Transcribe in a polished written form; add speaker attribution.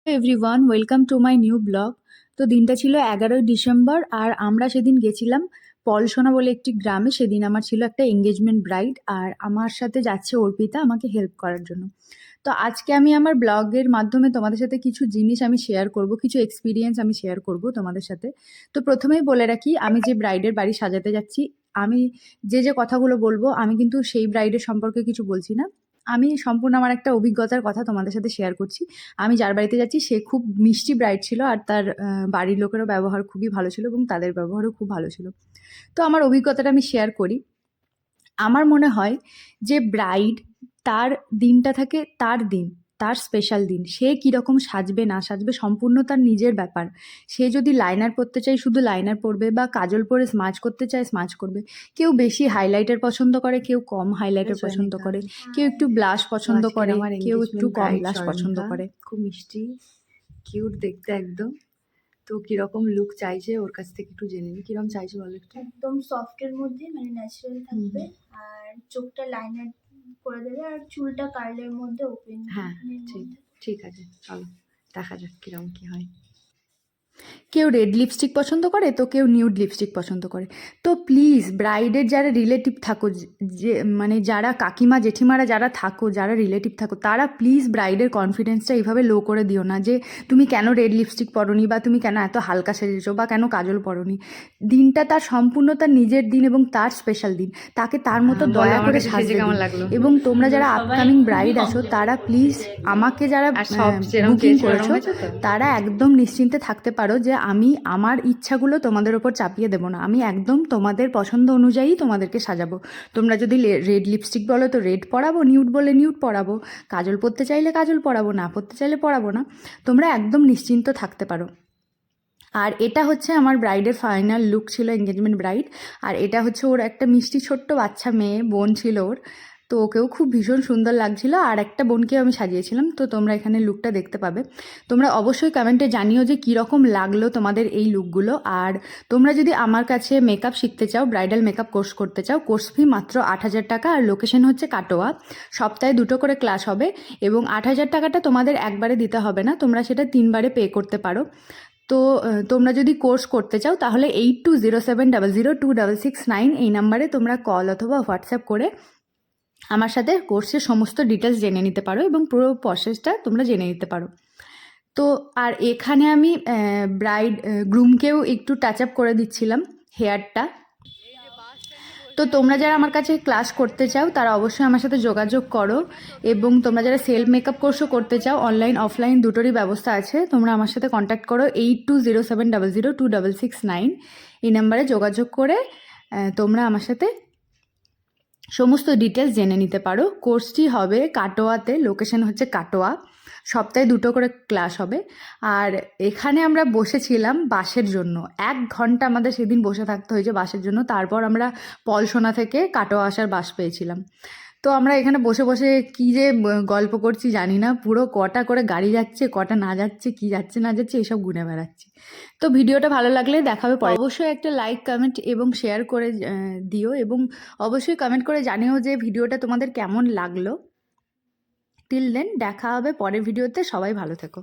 Speaker 1: Everyone, welcome to my new blog. তো দিনটা ছিল 11ই ডিসেম্বর, আর আমরা সেদিন গেছিলাম পলসোনা বলে একটি গ্রামে। সেদিন আমার ছিল একটা এঙ্গেজমেন্ট ব্রাইড, আর আমার সাথে যাচ্ছে অর্পিতা আমাকে হেল্প করার জন্য। তো আজকে আমি আমার ব্লগের মাধ্যমে তোমাদের সাথে কিছু জিনিস আমি শেয়ার করব, কিছু এক্সপিরিয়েন্স আমি শেয়ার করব তোমাদের সাথে। তো প্রথমেই বলে রাখি, আমি যে ব্রাইডের বাড়ি সাজাতে যাচ্ছি, আমি যে কথাগুলো বলবো, আমি কিন্তু সেই ব্রাইডের সম্পর্কে কিছু বলছি না। আমি সম্পূর্ণ আমার একটা অভিজ্ঞতার কথা তোমাদের সাথে শেয়ার করছি। আমি যার বাড়িতে যাচ্ছি সে খুব মিষ্টি ব্রাইড ছিল, আর তার বাড়ির লোকেরও ব্যবহার খুবই ভালো ছিল এবং তাদের ব্যবহারও খুব ভালো ছিল। তো আমার অভিজ্ঞতাটা আমি শেয়ার করি। আমার মনে হয় যে ব্রাইড, তার দিনটা থাকে তার দিন, তার স্পেশাল দিন। সে কীরকম সাজবে না সাজবে সম্পূর্ণ তার নিজের ব্যাপার। সে যদি লাইনার পরতে চায় শুধু লাইনার পরবে, বা কাজল পরে স্মাজ করতে চায় স্মাজ করবে। কেউ বেশি হাইলাইটার পছন্দ করে, কেউ কম হাইলাইটার পছন্দ করে, কেউ একটু ব্লাশ পছন্দ করে, কেউ একটু কম ব্লাশ পছন্দ করে।
Speaker 2: খুব মিষ্টি কিউট দেখতে একদম। তো কিরকম লুক চাইছে ওর কাছ থেকে একটু জেনে নি, কিরকম চাইছে বলো একটু।
Speaker 3: একদম সফটের মধ্যে, মানে ন্যাচারাল থাকবে। আর চোখটা লাইনার করে দেবে, আর চুলটা কার্লের মধ্যে ওপেন।
Speaker 2: হ্যাঁ, ঠিক আছে, চলো দেখা যাক কিরকম কি হয়।
Speaker 1: কেউ রেড লিপস্টিক পছন্দ করে, তো কেউ নিউড লিপস্টিক পছন্দ করে। তো প্লিজ ব্রাইডের যারা রিলেটিভ থাকো, যে মানে যারা কাকিমা জেঠিমারা যারা থাকো, যারা রিলেটিভ থাকো, তারা প্লিজ ব্রাইডের কনফিডেন্সটা এইভাবে লো করে দিও না, যে তুমি কেন রেড লিপস্টিক পরোনি, বা তুমি কেন এত হালকা সেজেছো, বা কেন কাজল পরোনি। দিনটা তার সম্পূর্ণ তার নিজের দিন এবং তার স্পেশাল দিন। তাকে তার মতো দয়া করে সাজতে দিন। এবং তোমরা যারা আপকামিং ব্রাইড আছো, তারা প্লিজ আমাকে যারা বুকিং করেছো, তারা একদম নিশ্চিন্তে থাকতে পারো যে আমি আমার ইচ্ছাগুলো তোমাদের ওপর চাপিয়ে দেবো না। আমি একদম তোমাদের পছন্দ অনুযায়ী তোমাদেরকে সাজাবো। তোমরা যদি রেড লিপস্টিক বলো তো রেড পরাবো, নিউড বলে নিউড পরাবো, কাজল পরতে চাইলে কাজল পরাবো, না পরতে চাইলে পরাবো না। তোমরা একদম নিশ্চিন্ত থাকতে পারো। আর এটা হচ্ছে আমার ব্রাইডের ফাইনাল লুক ছিল, এঙ্গেজমেন্ট ব্রাইড। আর এটা হচ্ছে ওর একটা মিষ্টি ছোট্ট বাচ্চা মেয়ে বোন ছিল ওর। তো ওকেও খুব ভীষণ সুন্দর লাগছিল, আর একটা বোনকেও আমি সাজিয়েছিলাম। তো তোমরা এখানে লুকটা দেখতে পাবে। তোমরা অবশ্যই কমেন্টে জানিও যে কীরকম লাগলো তোমাদের এই লুকগুলো। আর তোমরা যদি আমার কাছে মেকআপ শিখতে চাও, ব্রাইডাল মেকআপ কোর্স করতে চাও, কোর্স ফি মাত্র 8,000 টাকা। আর লোকেশন হচ্ছে কাটোয়া। সপ্তাহে 2টো করে ক্লাস হবে, এবং 8,000 টাকাটা তোমাদের একবারে দিতে হবে না, তোমরা সেটা 3বারে পে করতে পারো। তো তোমরা যদি কোর্স করতে চাও, তাহলে 8207002669 এই নাম্বারে তোমরা কল অথবা হোয়াটসঅ্যাপ করে আমার সাথে কোর্সের সমস্ত ডিটেলস জেনে নিতে পারো, এবং পুরো প্রসেসটা তোমরা জেনে নিতে পারো। তো আর এখানে আমি গ্রুমকেও একটু টাচ আপ করে দিচ্ছিলাম হেয়ারটা। তো তোমরা যারা আমার কাছে ক্লাস করতে চাও, তারা অবশ্যই আমার সাথে যোগাযোগ করো। এবং তোমরা যারা সেলফ মেকআপ কোর্সও করতে চাও, অনলাইন অফলাইন দুটোরই ব্যবস্থা আছে, তোমরা আমার সাথে কন্ট্যাক্ট করো 8207002669 এই নাম্বারে যোগাযোগ করে তোমরা আমার সাথে সমস্ত ডিটেলস জেনে নিতে পারো। কোর্সটি হবে কাটোয়াতে, লোকেশন হচ্ছে কাটোয়া। সপ্তাহে 2টো করে ক্লাস হবে। আর এখানে আমরা বসেছিলাম বাসের জন্য, 1 ঘন্টা আমাদের সেদিন বসে থাকতে হয়েছে বাসের জন্য। তারপর আমরা পলসোনা থেকে কাটোয়া আসার বাস পেয়েছিলাম। তো আমরা এখানে বসে বসে কী যে গল্প করছি জানি না, পুরো কটা করে গাড়ি যাচ্ছে, কটা না যাচ্ছে, কি যাচ্ছে না যাচ্ছে, এসব গুনে বেড়াচ্ছি। তো ভিডিওটা ভালো লাগলে দেখাবে পরে। অবশ্যই একটা লাইক, কমেন্ট এবং শেয়ার করে দিও, এবং অবশ্যই কমেন্ট করে জানিও যে ভিডিওটা তোমাদের কেমন লাগলো। টিল দেন দেখা হবে পরের ভিডিওতে। সবাই ভালো থেকো।